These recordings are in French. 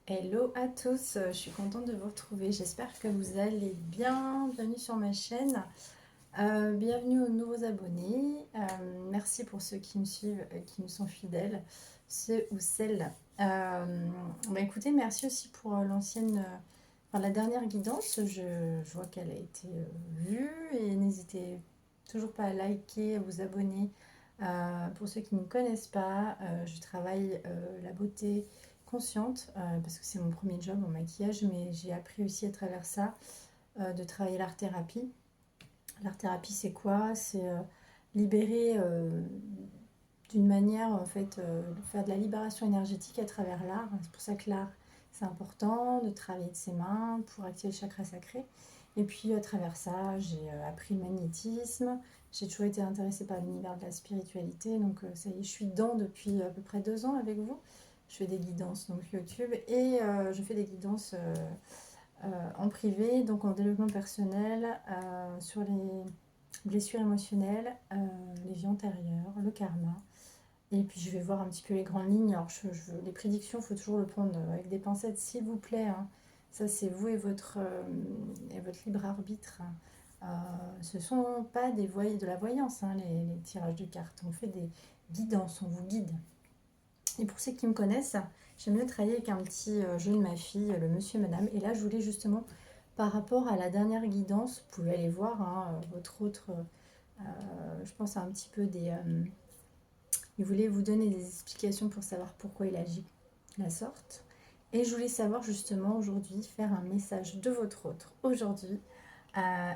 Hello à tous, je suis contente de vous retrouver. J'espère que vous allez bien. Bienvenue sur ma chaîne. Bienvenue aux nouveaux abonnés. Merci pour ceux qui me suivent, qui me sont fidèles, ceux ou celles. Écoutez, merci aussi pour enfin, la dernière guidance. Je vois qu'elle a été vue et n'hésitez toujours pas à liker, à vous abonner. Pour ceux qui ne me connaissent pas, je travaille la beauté consciente parce que c'est mon premier job en maquillage, mais j'ai appris aussi à travers ça de travailler l'art-thérapie. L'art-thérapie, c'est quoi? C'est libérer d'une manière, en fait, faire de la libération énergétique à travers l'art. C'est pour ça que l'art, c'est important de travailler de ses mains pour activer le chakra sacré. Et puis, à travers ça, j'ai appris le magnétisme. J'ai toujours été intéressée par l'univers de la spiritualité. Donc, ça y est, je suis dedans depuis à peu près 2 ans avec vous. Je fais des guidances donc YouTube et je fais des guidances en privé, donc en développement personnel, sur les blessures émotionnelles, les vies antérieures, le karma. Et puis je vais voir un petit peu les grandes lignes. Alors les prédictions, il faut toujours le prendre avec des pincettes, s'il vous plaît, hein. Ça c'est vous et votre libre arbitre. Ce ne sont pas de la voyance, hein, les tirages de cartes. On fait des guidances, on vous guide. Et pour ceux qui me connaissent, j'aime bien travailler avec un petit jeu de ma fille, le monsieur et madame. Et là, je voulais justement, par rapport à la dernière guidance, vous pouvez aller voir hein, votre autre, je pense à un petit peu des... il voulait vous donner des explications pour savoir pourquoi il agit de la sorte. Et je voulais savoir justement aujourd'hui, faire un message de votre autre aujourd'hui.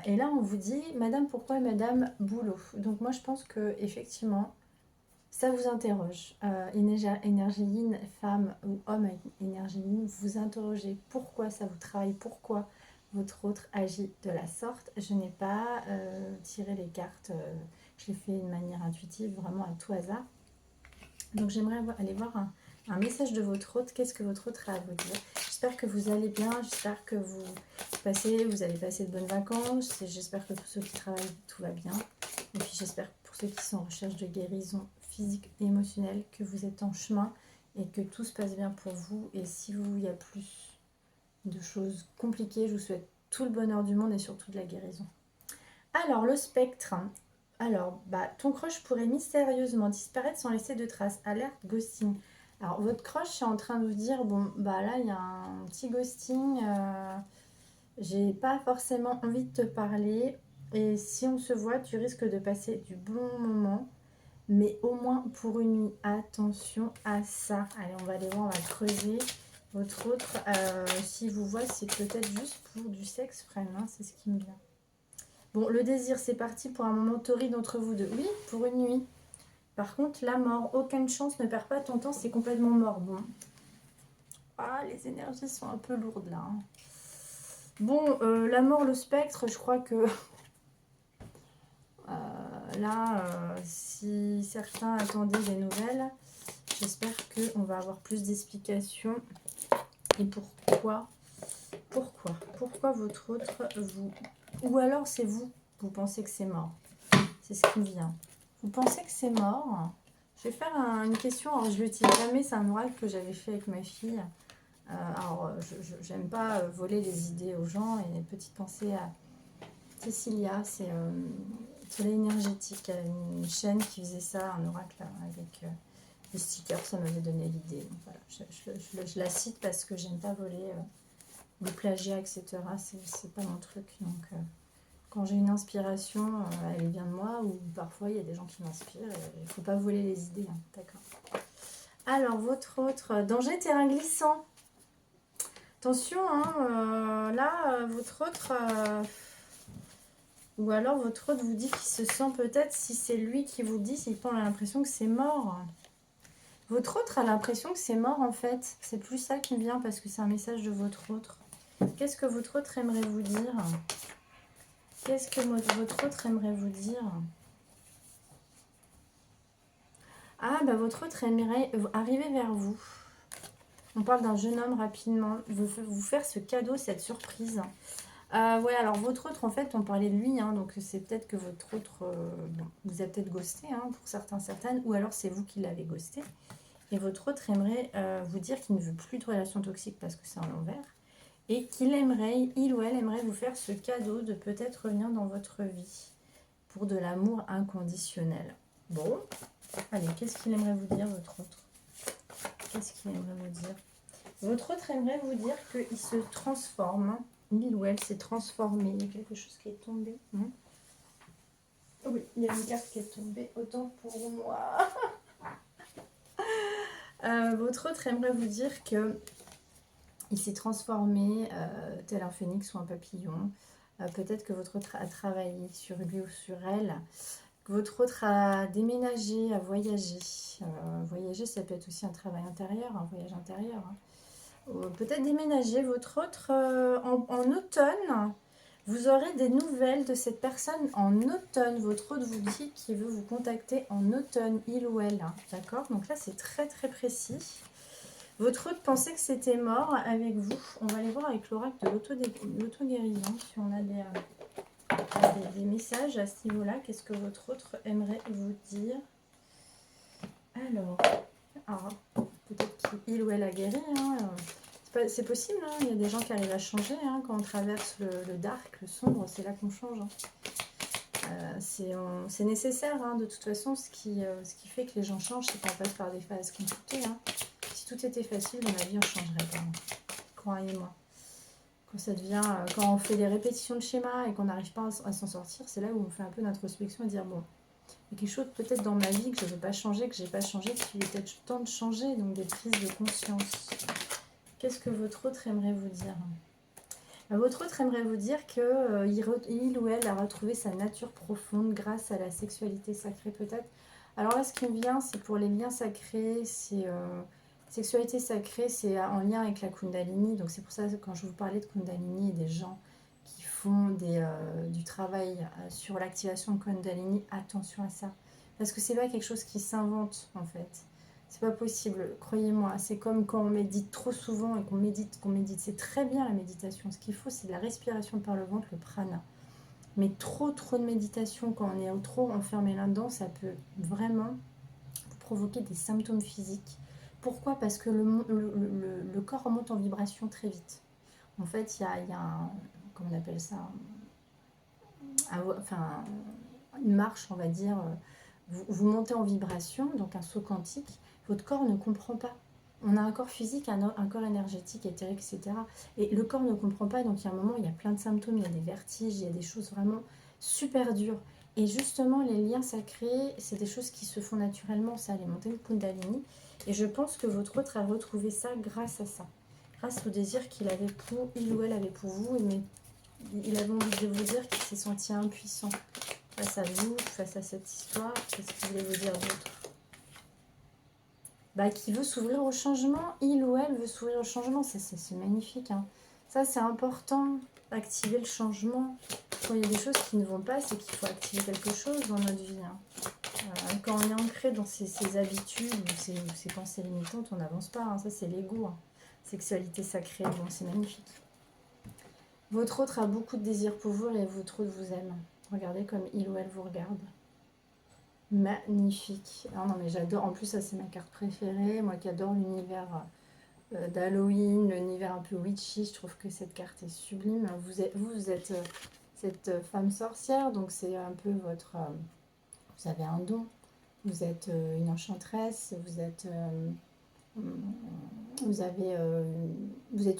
Et là, on vous dit, Madame, pourquoi Madame Boulot? Donc moi, je pense que effectivement, ça vous interroge. Énergie yin, femme ou homme avec énergie yin, vous interrogez pourquoi ça vous travaille, pourquoi votre autre agit de la sorte. Je n'ai pas tiré les cartes, je l'ai fait de manière intuitive, vraiment à tout hasard. Donc j'aimerais aller voir un message de votre autre. Qu'est-ce que votre autre a à vous dire? J'espère que vous allez bien, j'espère que vous avez passé de bonnes vacances. J'espère que pour ceux qui travaillent, tout va bien. Et puis j'espère pour ceux qui sont en recherche de guérison physique et émotionnelle, que vous êtes en chemin et que tout se passe bien pour vous. Et si il y a plus de choses compliquées, je vous souhaite tout le bonheur du monde et surtout de la guérison. Alors, le spectre. Alors, ton crush pourrait mystérieusement disparaître sans laisser de traces. Alerte ghosting. Alors, votre crush est en train de vous dire, bon, là, il y a un petit ghosting. J'ai pas forcément envie de te parler. Et si on se voit, tu risques de passer du bon moment. Mais au moins pour une nuit, attention à ça. Allez, on va aller voir, on va creuser. Votre autre, si vous voit, c'est peut-être juste pour du sexe frame, hein, c'est ce qui me vient. Bon, le désir, c'est parti pour un moment torride entre vous deux. Oui, pour une nuit. Par contre, la mort, aucune chance, ne perds pas ton temps, c'est complètement mort. Bon. Ah, les énergies sont un peu lourdes là. Hein. Bon, la mort, le spectre, je crois que si certains attendaient des nouvelles, j'espère qu'on va avoir plus d'explications. Et pourquoi votre autre, vous... Ou alors c'est vous pensez que c'est mort. C'est ce qui me vient. Vous pensez que c'est mort? Je vais faire une question, alors je ne l'utilise jamais, c'est un oracle que j'avais fait avec ma fille. Je n'aime pas voler les idées aux gens, et petite pensée à Cécilia, c'est Soleil énergétique, elle a une chaîne qui faisait ça, un oracle avec des stickers, ça m'avait donné l'idée. Voilà, je la cite parce que j'aime pas voler le plagiat, etc. C'est pas mon truc, donc... quand j'ai une inspiration, elle vient de moi, ou parfois il y a des gens qui m'inspirent. Il ne faut pas voler les idées, hein, d'accord. Alors, votre autre, danger terrain glissant. Attention, hein, votre autre, ou alors votre autre vous dit qu'il se sent peut-être, si c'est lui qui vous dit, s'il prend l'impression que c'est mort. Votre autre a l'impression que c'est mort en fait. C'est plus ça qui me vient parce que c'est un message de votre autre. Qu'est-ce que votre autre aimerait vous dire? Qu'est-ce que votre autre aimerait vous dire? Ah, votre autre aimerait arriver vers vous. On parle d'un jeune homme rapidement. Vous faire ce cadeau, cette surprise. Ouais, alors votre autre, en fait, on parlait de lui. Hein, donc c'est peut-être que votre autre... vous a peut-être ghosté, hein, pour certains, certaines. Ou alors c'est vous qui l'avez ghosté. Et votre autre aimerait vous dire qu'il ne veut plus de relations toxiques parce que c'est en l'envers. Et qu'il aimerait, il ou elle aimerait vous faire ce cadeau de peut-être revenir dans votre vie pour de l'amour inconditionnel. Bon, allez, qu'est-ce qu'il aimerait vous dire, votre autre? Qu'est-ce qu'il aimerait vous dire? Votre autre aimerait vous dire qu'il se transforme. Il ou elle s'est transformé. Il y a quelque chose qui est tombé. Oui, il y a une carte qui est tombée. Autant pour moi. Votre autre aimerait vous dire que il s'est transformé tel un phénix ou un papillon. Peut-être que votre autre a travaillé sur lui ou sur elle. Que votre autre a déménagé, a voyagé. Voyager, ça peut être aussi un travail intérieur, un voyage intérieur. Peut-être déménager. Votre autre, en automne, vous aurez des nouvelles de cette personne en automne. Votre autre vous dit qu'il veut vous contacter en automne, il ou elle. D'accord? Donc là, c'est très très précis. Votre autre pensait que c'était mort avec vous. On va aller voir avec l'oracle de l'auto-guérison si on a des messages à ce niveau-là. Qu'est-ce que votre autre aimerait vous dire? Alors, peut-être qu'il ou elle a guéri. C'est possible, hein. Il y a des gens qui arrivent à changer. Quand on traverse le dark, le sombre, c'est là qu'on change. C'est nécessaire, de toute façon. Ce qui fait que les gens changent, c'est qu'on passe par des phases compliquées. Si tout était facile dans la vie, on changerait pas. Croyez-moi. Quand on fait des répétitions de schémas et qu'on n'arrive pas à s'en sortir, c'est là où on fait un peu d'introspection et dire bon, il y a quelque chose peut-être dans ma vie que je ne veux pas changer, que j'ai pas changé, qu'il est peut-être temps de changer, donc des prises de conscience. Qu'est-ce que votre autre aimerait vous dire? Votre autre aimerait vous dire que il ou elle a retrouvé sa nature profonde grâce à la sexualité sacrée peut-être. Alors là, ce qui me vient, c'est pour les liens sacrés, c'est sexualité sacrée, c'est en lien avec la Kundalini. Donc c'est pour ça que quand je vous parlais de Kundalini et des gens qui font du travail sur l'activation de Kundalini, attention à ça. Parce que c'est pas quelque chose qui s'invente en fait. C'est pas possible, croyez-moi. C'est comme quand on médite trop souvent et qu'on médite. C'est très bien la méditation. Ce qu'il faut, c'est de la respiration par le ventre, le prana. Mais trop de méditation, quand on est trop enfermé là-dedans, ça peut vraiment provoquer des symptômes physiques. Pourquoi? Parce que le corps monte en vibration très vite. En fait, il y a un, comment on appelle ça, une marche, on va dire. Vous montez en vibration, donc un saut quantique. Votre corps ne comprend pas. On a un corps physique, un corps énergétique, éthérique, etc. Et le corps ne comprend pas, donc il y a un moment, il y a plein de symptômes, il y a des vertiges, il y a des choses vraiment super dures. Et justement, les liens sacrés, c'est des choses qui se font naturellement, ça, les montées de Kundalini. Et je pense que votre autre a retrouvé ça grâce à ça. Grâce au désir qu'il avait il ou elle avait pour vous, mais il avait envie de vous dire qu'il s'est senti impuissant face à vous, face à cette histoire. Qu'est-ce qu'il voulait vous dire d'autre? Qui veut s'ouvrir au changement, il ou elle veut s'ouvrir au changement, c'est magnifique. Ça, c'est important, activer le changement. Quand il y a des choses qui ne vont pas, c'est qu'il faut activer quelque chose dans notre vie. Quand on est ancré dans ces habitudes ou ces pensées limitantes, on n'avance pas. Ça, c'est l'ego. Sexualité sacrée, bon, c'est magnifique. Votre autre a beaucoup de désirs pour vous et votre autre vous aime. Regardez comme il ou elle vous regarde. Magnifique. Ah non mais j'adore, en plus ça c'est ma carte préférée, moi qui adore l'univers d'Halloween, l'univers un peu witchy, je trouve que cette carte est sublime. Vous êtes cette femme sorcière, donc c'est un peu votre... vous avez un don, vous êtes une enchanteresse, vous êtes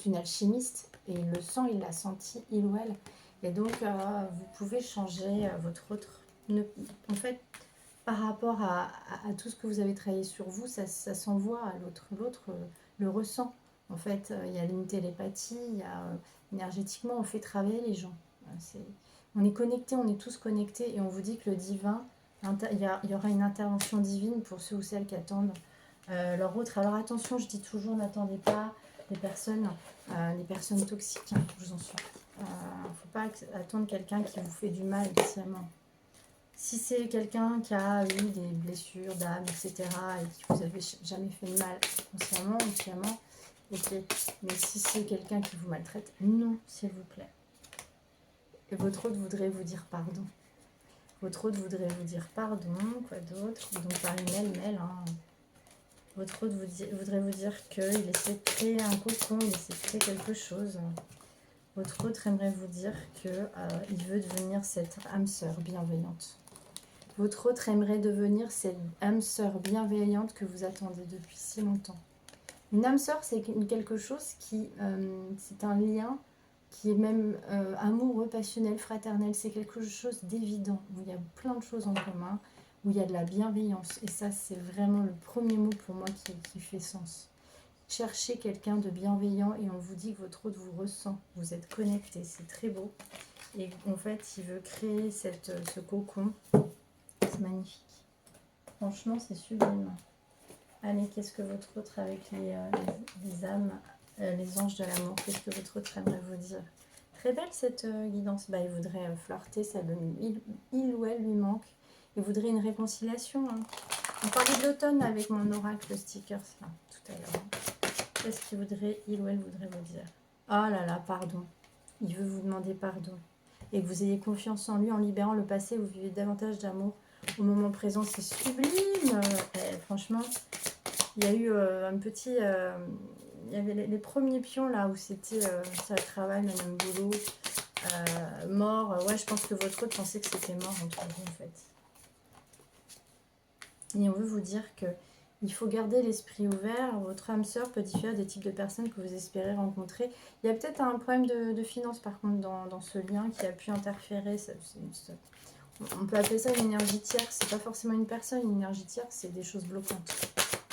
une alchimiste, et il le sent, il l'a senti, il ou elle. Et donc vous pouvez changer votre autre... En fait, par rapport à tout ce que vous avez travaillé sur vous, ça s'envoie à l'autre. L'autre le ressent. En fait, il y a une télépathie, il y a, énergétiquement, on fait travailler les gens. On est connectés, on est tous connectés, et on vous dit que le divin, il y aura une intervention divine pour ceux ou celles qui attendent leur autre. Alors attention, je dis toujours, n'attendez pas des personnes toxiques, je vous en suis. Il ne faut pas attendre quelqu'un qui vous fait du mal sciemment. Si c'est quelqu'un qui a eu des blessures d'âme, etc., et qui vous avait jamais fait de mal consciemment ou sciemment, ok. Mais si c'est quelqu'un qui vous maltraite, non, s'il vous plaît. Et votre autre voudrait vous dire pardon. Votre autre voudrait vous dire pardon, quoi d'autre? Donc par email, Votre autre voudrait vous dire qu'il essaie de créer un cocon, il essaie de créer quelque chose. Votre autre aimerait vous dire qu'il veut devenir cette âme sœur bienveillante. Votre autre aimerait devenir cette âme sœur bienveillante que vous attendez depuis si longtemps. Une âme sœur, c'est quelque chose qui... c'est un lien qui est même amoureux, passionnel, fraternel. C'est quelque chose d'évident, où il y a plein de choses en commun, où il y a de la bienveillance. Et ça, c'est vraiment le premier mot pour moi qui fait sens. Cherchez quelqu'un de bienveillant et on vous dit que votre autre vous ressent. Vous êtes connecté, c'est très beau. Et en fait, il veut créer ce cocon. C'est magnifique. Franchement, c'est sublime. Allez, qu'est-ce que votre autre avec les âmes, les anges de l'amour, qu'est-ce que votre autre aimerait vous dire? Très belle cette guidance. Bah, il voudrait flirter, ça donne, il ou elle lui manque. Il voudrait une réconciliation. Hein. On parlait de l'automne avec mon oracle stickers là, tout à l'heure. Qu'est-ce qu'il voudrait, il ou elle voudrait vous dire? Oh là là, pardon. Il veut vous demander pardon. Et que vous ayez confiance en lui en libérant le passé, vous vivez davantage d'amour au moment présent. C'est sublime. Franchement, il y a eu un petit... il y avait les premiers pions là où c'était ça travail, le même boulot, mort. Ouais, je pense que votre autre pensait que c'était mort entre vous en fait. Et on veut vous dire que il faut garder l'esprit ouvert. Votre âme sœur peut différer des types de personnes que vous espérez rencontrer. Il y a peut-être un problème de finance par contre dans ce lien qui a pu interférer. On peut appeler ça une énergie tierce. C'est pas forcément une personne, une énergie tierce, c'est des choses bloquantes.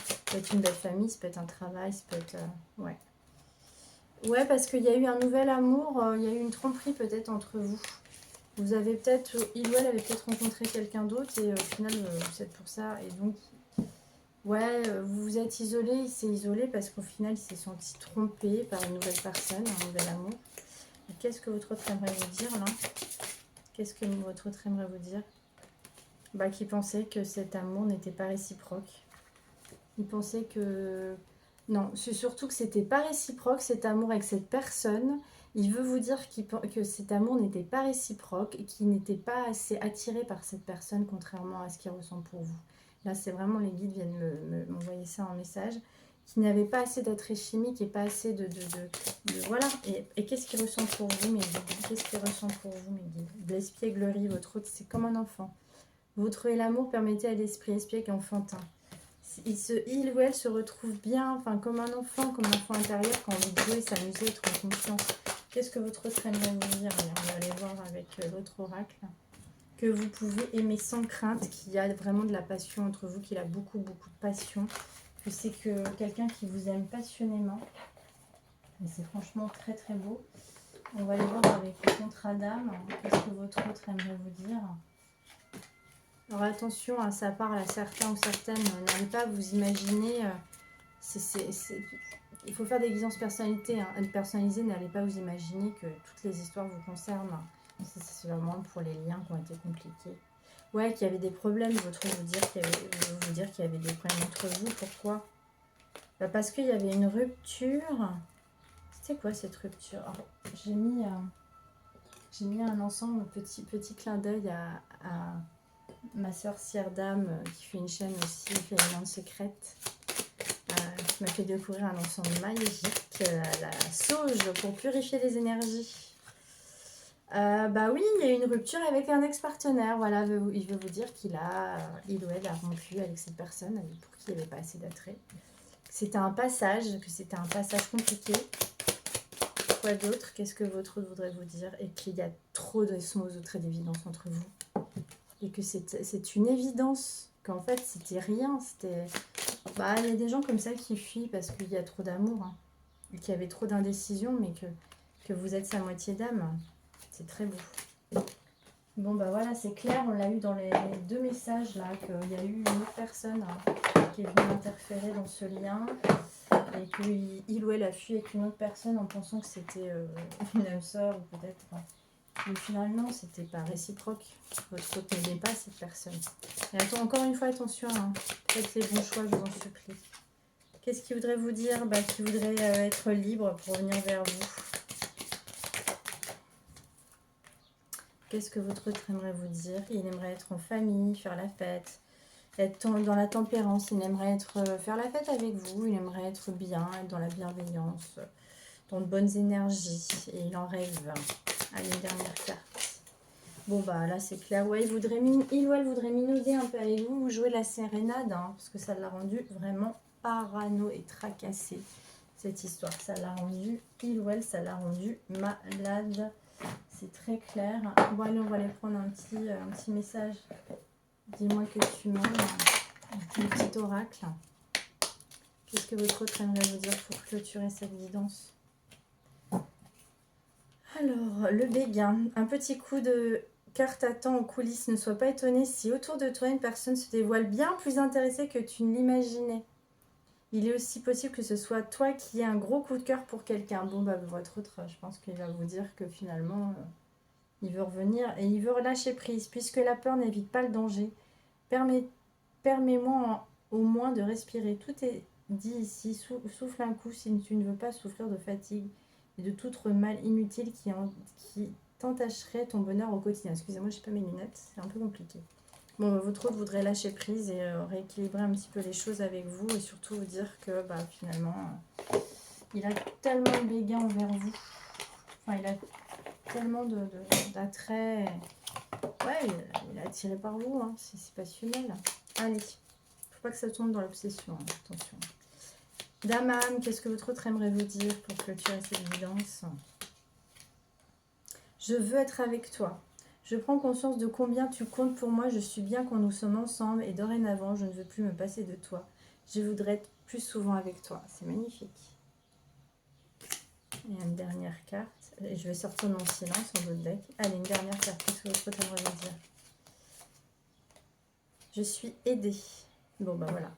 Ça peut être une belle famille, ça peut être un travail, ça peut être... ouais. Ouais, parce qu'il y a eu un nouvel amour, il y a eu une tromperie peut-être entre vous. Vous avez peut-être, il ou elle avait peut-être rencontré quelqu'un d'autre et au final, vous êtes pour ça. Et donc, ouais, vous vous êtes isolé, il s'est isolé parce qu'au final, il s'est senti trompé par une nouvelle personne, un nouvel amour. Qu'est-ce que votre autre aimerait vous dire là? Qu'est-ce que votre autre aimerait vous dire? Bah, qu'il pensait que cet amour n'était pas réciproque. Il pensait que... Non, c'est surtout que c'était pas réciproque, cet amour avec cette personne. Il veut vous dire que cet amour n'était pas réciproque et qu'il n'était pas assez attiré par cette personne, contrairement à ce qu'il ressent pour vous. Là, c'est vraiment les guides viennent m'envoyer ça en message. Qu'il n'avait pas assez d'attrait chimique et pas assez de voilà. Et qu'est-ce qu'il ressent pour vous, mes guides? Qu'est-ce qu'il ressent pour vous, mes guides? De l'espièglerie, votre autre, c'est comme un enfant. Vous trouvez l'amour, permettez à l'esprit espiègle enfantin. Il ou elle se retrouve bien, enfin comme un enfant intérieur qui a envie de jouer, s'amuser, être en confiance. Qu'est-ce que votre autre aimerait vous dire? On va aller voir avec l'autre oracle. Que vous pouvez aimer sans crainte, qu'il y a vraiment de la passion entre vous, qu'il a beaucoup, beaucoup de passion. Que c'est que quelqu'un qui vous aime passionnément. Et c'est franchement très, très beau. On va aller voir avec le contrat d'âme. Qu'est-ce que votre autre aimerait vous dire? Alors attention, hein, ça parle à certains ou certaines. N'allez pas vous imaginer. Il faut faire des guidances personnalisées. N'allez pas vous imaginer que toutes les histoires vous concernent. C'est vraiment pour les liens qui ont été compliqués. Ouais, qu'il y avait des problèmes. Votre vous dire qu'il y avait des problèmes entre vous. Pourquoi? Bah parce qu'il y avait une rupture. C'était quoi cette rupture? J'ai mis un ensemble, petit clin d'œil à ma sorcière d'âme qui fait une chaîne aussi, Féminine Secrète, qui m'a fait découvrir un ensemble magique, la sauge pour purifier les énergies. Bah oui, il y a une rupture avec un ex-partenaire. Voilà, il veut vous dire qu'il ou elle a rompu avec cette personne pour qui il n'y avait pas assez d'attrait. C'était un passage, compliqué. Quoi d'autre? Qu'est-ce que votre autre voudrait vous dire? Et qu'il y a trop d'osmose ou très d'évidence entre vous. Et que c'est une évidence, qu'en fait c'était rien, bah, il y a des gens comme ça qui fuient parce qu'il y a trop d'amour, hein, et qu'il y avait trop d'indécision, mais que vous êtes sa moitié d'âme, c'est très beau. Bon bah voilà, c'est clair, on l'a eu dans les deux messages là, qu'il y a eu une autre personne qui est venue interférer dans ce lien, et qu'il ou elle a fui avec une autre personne en pensant que c'était une âme sœur, ou peut-être... Mais finalement, c'était pas réciproque. Votre autre n'aimait pas cette personne. Et attends, encore une fois, attention. Hein. Faites les bons choix, je vous en supplie. Qu'est-ce qu'il voudrait vous dire? Bah, qu'il voudrait être libre pour venir vers vous. Qu'est-ce que votre autre aimerait vous dire? Il aimerait être en famille, faire la fête. être dans la tempérance. Il aimerait faire la fête avec vous. Il aimerait être bien, être dans la bienveillance, dans de bonnes énergies. Et il en rêve. Allez, une dernière carte. Bon, bah là, c'est clair. Ouais, il ou elle voudrait minauder un peu avec vous, jouer la sérénade, hein, parce que ça l'a rendu vraiment parano et tracassé, cette histoire. Ça l'a rendu, il ou elle, ça l'a rendu malade. C'est très clair. Bon, allez, on va aller prendre un petit message. Dis-moi que tu m'aimes. Un petit oracle. Qu'est-ce que votre autre aimerait vous dire pour clôturer cette guidance? Alors, le béguin. Un petit coup de cœur t'attend en coulisses. Ne sois pas étonné si autour de toi, une personne se dévoile bien plus intéressée que tu ne l'imaginais. Il est aussi possible que ce soit toi qui aies un gros coup de cœur pour quelqu'un. Bon, bah, votre autre, je pense qu'il va vous dire que finalement, il veut revenir et il veut relâcher prise. Puisque la peur n'évite pas le danger, permets-moi au moins de respirer. Tout est dit ici. Souffle un coup si tu ne veux pas souffrir de fatigue et de tout autre mal inutile qui t'entacherait ton bonheur au quotidien. Excusez-moi, je n'ai pas mes lunettes, c'est un peu compliqué. Bon, votre autre voudrait lâcher prise et rééquilibrer un petit peu les choses avec vous et surtout vous dire que bah, finalement, il a tellement de béguin envers vous. Enfin, il a tellement d'attrait. Ouais, il est attiré par vous, hein. C'est passionnel. Allez, faut pas que ça tombe dans l'obsession, hein. Attention. Dame âme, qu'est-ce que votre autre aimerait vous dire pour clôturer cette guidance? Je veux être avec toi. Je prends conscience de combien tu comptes pour moi. Je suis bien quand nous sommes ensemble et dorénavant, je ne veux plus me passer de toi. Je voudrais être plus souvent avec toi. C'est magnifique. Et une dernière carte. Et je vais sortir mon silence en votre deck. Allez, une dernière carte. Qu'est-ce que votre autre aimerait vous dire? Je suis aidée. Bon, bah voilà.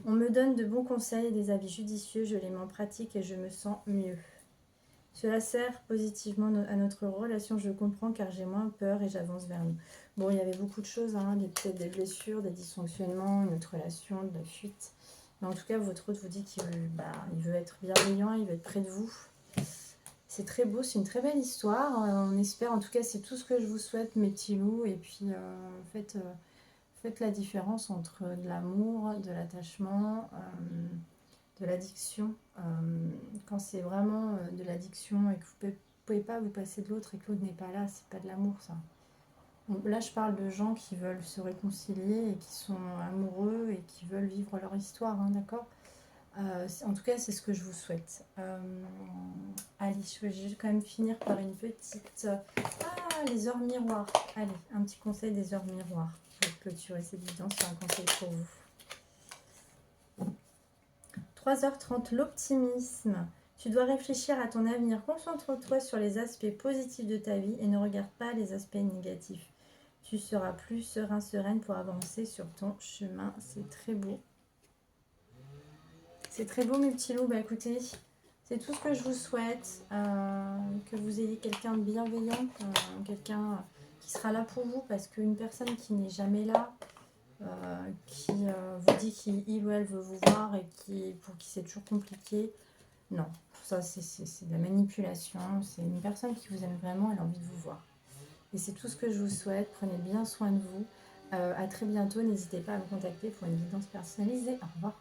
On me donne de bons conseils et des avis judicieux. Je les mets en pratique et je me sens mieux. Cela sert positivement à notre relation, je comprends, car j'ai moins peur et j'avance vers nous. Bon, il y avait beaucoup de choses, hein, peut-être des blessures, des dysfonctionnements, une autre relation, de la fuite. Mais en tout cas, votre autre vous dit qu'il veut être bienveillant, il veut être près de vous. C'est très beau, c'est une très belle histoire. On espère, en tout cas, c'est tout ce que je vous souhaite, mes petits loups. Et puis, faites la différence entre de l'amour, de l'attachement, de l'addiction. Quand c'est vraiment de l'addiction et que vous ne pouvez pas vous passer de l'autre et que l'autre n'est pas là, c'est pas de l'amour, ça. Donc là, je parle de gens qui veulent se réconcilier et qui sont amoureux et qui veulent vivre leur histoire, hein, d'accord? En tout cas, c'est ce que je vous souhaite. Allez, je vais quand même finir par une petite... les heures miroirs. Allez, un petit conseil des heures miroirs pour clôturer cette vidéo. C'est un conseil pour vous. 3h30, l'optimisme. Tu dois réfléchir à ton avenir. Concentre-toi sur les aspects positifs de ta vie et ne regarde pas les aspects négatifs. Tu seras plus serein, sereine pour avancer sur ton chemin. C'est très beau. C'est très beau, mes petits loups. Bah écoutez, c'est tout ce que je vous souhaite. Que vous ayez quelqu'un de bienveillant, quelqu'un qui sera là pour vous, parce qu'une personne qui n'est jamais là, qui vous dit qu'il ou elle veut vous voir et pour qui c'est toujours compliqué. Non, ça c'est de la manipulation. C'est une personne qui vous aime vraiment, elle a envie de vous voir. Et c'est tout ce que je vous souhaite. Prenez bien soin de vous. À très bientôt. N'hésitez pas à me contacter pour une guidance personnalisée. Au revoir.